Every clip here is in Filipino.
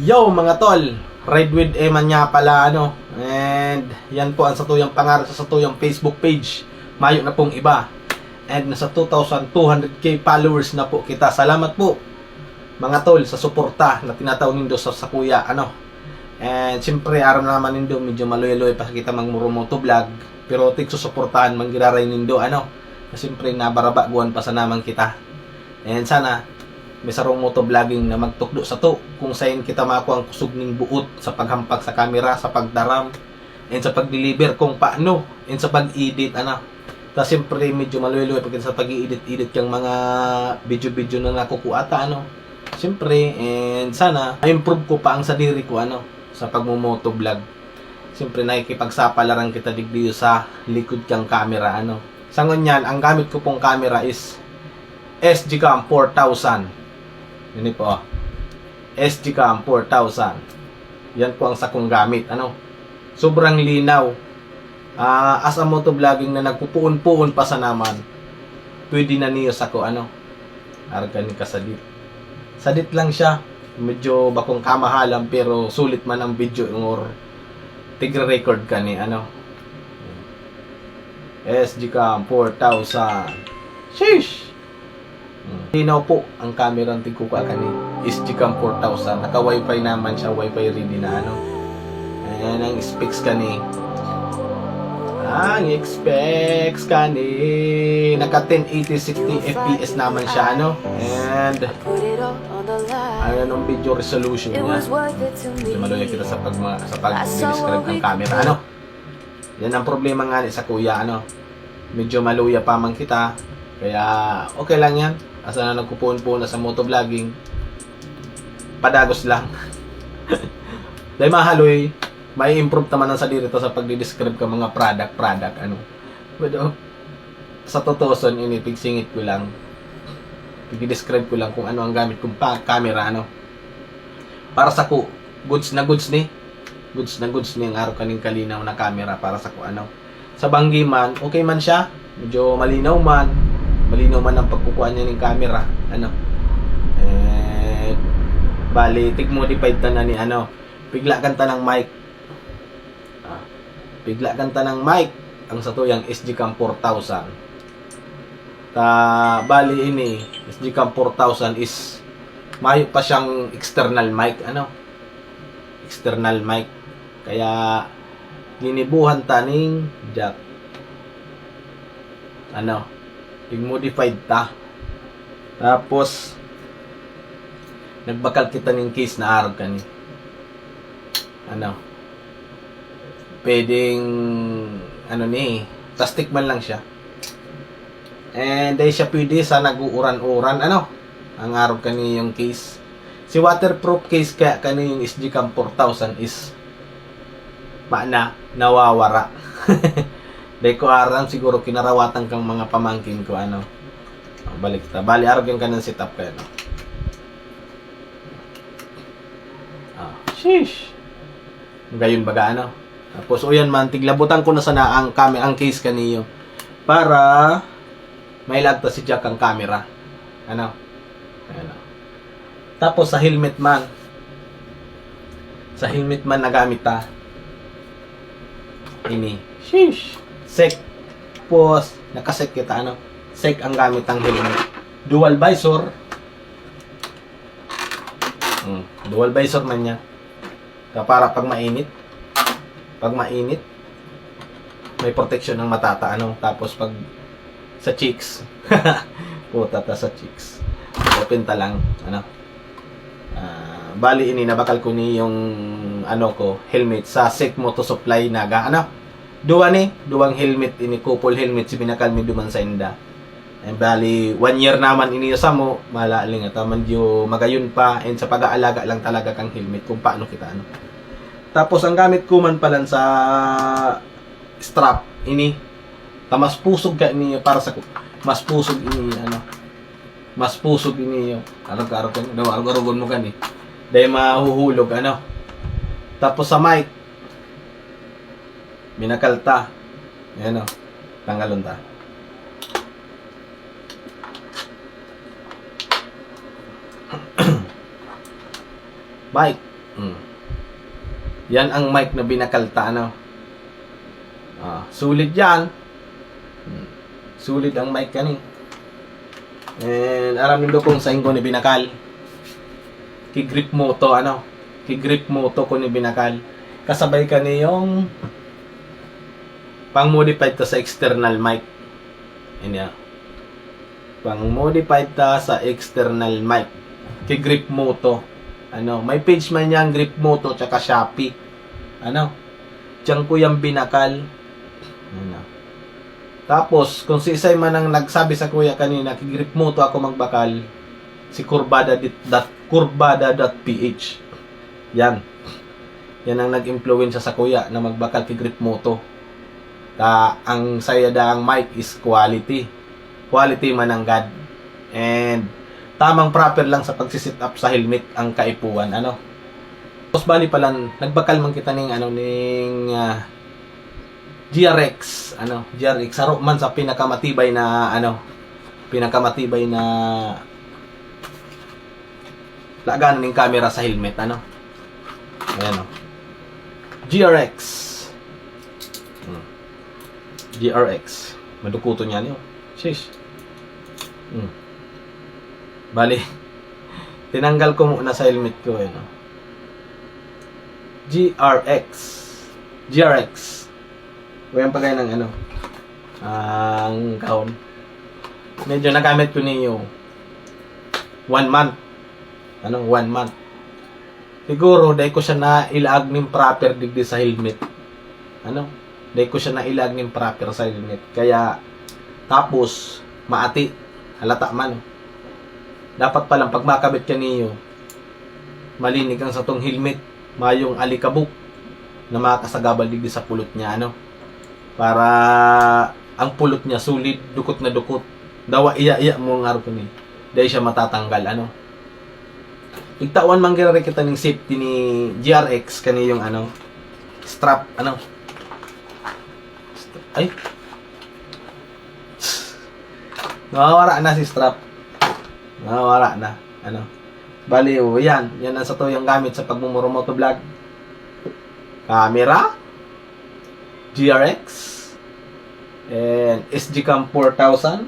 Yo mga tol, Ride with Eman nga pala and yan po ang satuyang pangarap sa satuyang Facebook page. Mayo na pong iba. And nasa 2,200k followers na po kita. Salamat po mga tol sa suporta na tinatawag nindo sa kuya And siyempre aram na naman nindo medyo maloy-loy pa kita magmurumoto vlog. Pero tig susuportahan man giraray nindo na siyempre nabarabaguan pa sa naman kita. And sana may sarong moto vlogging na magtukdo sa to kung saan kita makuha ang kusog ning buot sa paghampak sa camera, sa pagdaram, and sa pag-deliver kung paano, and sa pag-edit Ta siyempre medyo maluloy pag sa pag-edit yung mga video-video na nakukuata Siyempre, and sana ma-improve ko pa ang sadiri ko sa pagmumoto vlog. Siyempre nakikipagsapalaran kita digdiyo sa likod kang camera Sa ngunyan, ang gamit ko pong camera is SG Cam 4000. Yan po. SG Cam 4000. Yan po ang sakong gamit. Sobrang linaw. As a motovlogging na nagpupuon-puon pa sa naman, pwede na niyo sa ko argan ka sadit. Sadit lang siya. Medyo bakong kamahalan pero sulit man ang video or tigre-record ka ni SG Cam 4000. Sheesh! Linaw po ang camera ng tigkuka kani SG Cam 4000. Naka wifi naman siya, wifi ready na Ayan ang specs kani. Ang specs kani naka 1080 60 fps naman siya And ayan ang video resolution niya. Maluya kita sa pag-describe ng camera Yan ang problema nga sa kuya Medyo maluya pa man kita. Kaya okay lang yan. Asa na nagkupuon-puon na sa motovlogging, padagos lang. Dahil mahaloy, may improve naman ang sadiri to sa pagdi-describe ka mga product Pero sa totoson inipigsingit ko lang. Pagdi-describe ko lang kung ano ang gamit kong camera para sa ko goods na goods ni ang araw kaning kalinaw na camera para sa ko Sa banggi man, okay man siya. Medyo malinaw man ang pagkukuha niya ng camera bali tig-modified ta na ni bigla kanta ng mic ang satuyang SG Cam 4000 bali ini SG Cam 4000 is mayo pa siyang external mic kaya linibuhan ta ning jack modified ta. Tapos nagbakal kita ng case na araw kani. Pwedeng plastic man lang siya. And dahil siya pwede sa nag-uuran-uran ang araw kani yung case. Si waterproof case kaya kani yung SG Cam 4000 is nawawara. Dahil ko aram siguro kinarawatan kang mga pamangkin ko balik ta. Bali arog ka ng setup kayo sheesh. Gayon baga Tapos uyan man tiglabutan ko na sana ang case kaniyo para mailagta si Jack ang camera. Tapos sa helmet man nagamit ta. Ini. Sheesh. Sek. Tapos nakasek kita Sek ang gamit ang helmet. Dual visor. Dual visor man niya. Para pag mainit may protection ng matata tapos pag sa cheeks puta ta sa cheeks open ta lang bali ini nabakal ko ni yung helmet sa Sek Moto Supply naga duwang helmet ini couple helmet si binakal mi duman sa inda. Bali 1 year naman ini sa mo malaling medyo magayon pa and sa pag-aalaga lang talaga kang helmet kung paano kita Tapos ang gamit ko man pala sa strap ini mas pusog ka ini para sa mas pusog ini arog-arog mo gani dahil mahuhulog Tapos sa mic binakalta tanggalon ta mic Yan ang mic na binakalta, ano. Sulit yan. Sulit ang mic kani. And aram nindo kung sa ingo ni binakal. Ki-grip mo to, ano. Ki-grip mo to kung ni binakal. Kasabay ka yung pang-modified ta sa external mic. Yan. Pang-modified ta sa external mic. Ki-grip mo to. Ano, may page man yan, Grip Moto, tsaka Shopee. Ano, diyan ko yung binakal. Ano. Tapos, kung si Isay man ang nagsabi sa kuya kanina, Grip Moto ako magbakal, si Kurbada.ph. Yan. Yan ang nag-influensya sa kuya na magbakal kay Grip Moto. Ang saya ang mic is quality. Quality man ang God. And tamang proper lang sa pagsisit up sa helmet ang kaipuan, ano. Tapos bali pala nagbakal man kita ning GRX, ano, GRX saro man sa pinakamatibay na lagan ning camera sa helmet, ano. Ayan, oh. GRX. GRX. Madukuto niya niyo. Sheesh. Bali, tinanggal ko muna sa helmet ko, no? GRX. Wayan pa kayo ng ang kahon. Medyo nagamit ko ninyo 1 month. 1 month. Siguro, dahil ko siya na ilaag ng proper digdi sa helmet. Dahil ko siya na ilaag ng proper sa helmet. Kaya, tapos, maati. Halata man. Dapat palang pag makabit ka niyo, malinig ang sa tong helmet, mayong alikabok na makasagabal digdi sa pulot niya, ano. Para ang pulot niya sulit, dukot na dukot. Dawa iya mo nga ro ni. Dahil siya matatanggal, ano. Igtawan man gira kita ning safety ni GRX kani yung strap, ano. Ay. Nawawala na si strap. Nawawala na. Ano. Bali, yan. Yan ang sa to yung gamit sa pagmumuro motovlog. Camera. GRX. And SG-Cam 4000.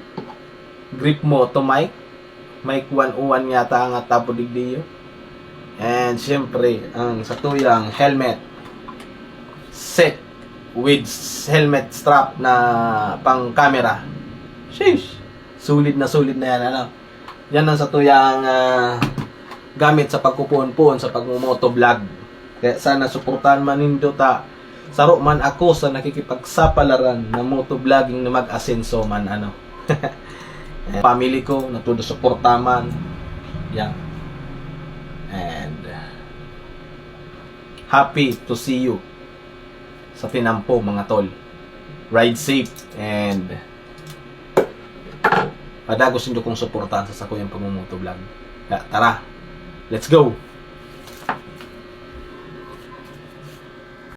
Grip Moto mic. Mic 101 yata ang tapo digdiyo. And syempre, ang sa to yung helmet. Set with helmet strap na pang camera. Sheesh. Sulit na yan, ano. Yan ang sa tuyang gamit sa pagkupuon-puon sa pagmumotovlog. Kaya sana suportahan man nindo ta. Saro man ako sa nakikipagsapalaran na motovlogging na mag-asenso man, ano. Family ko natudo suporta man. Yan. And happy to see you sa tinampo, mga tol. Ride safe and padagos niyo kong suportahan sa sakuyang pagmumotovlog. Tara, let's go!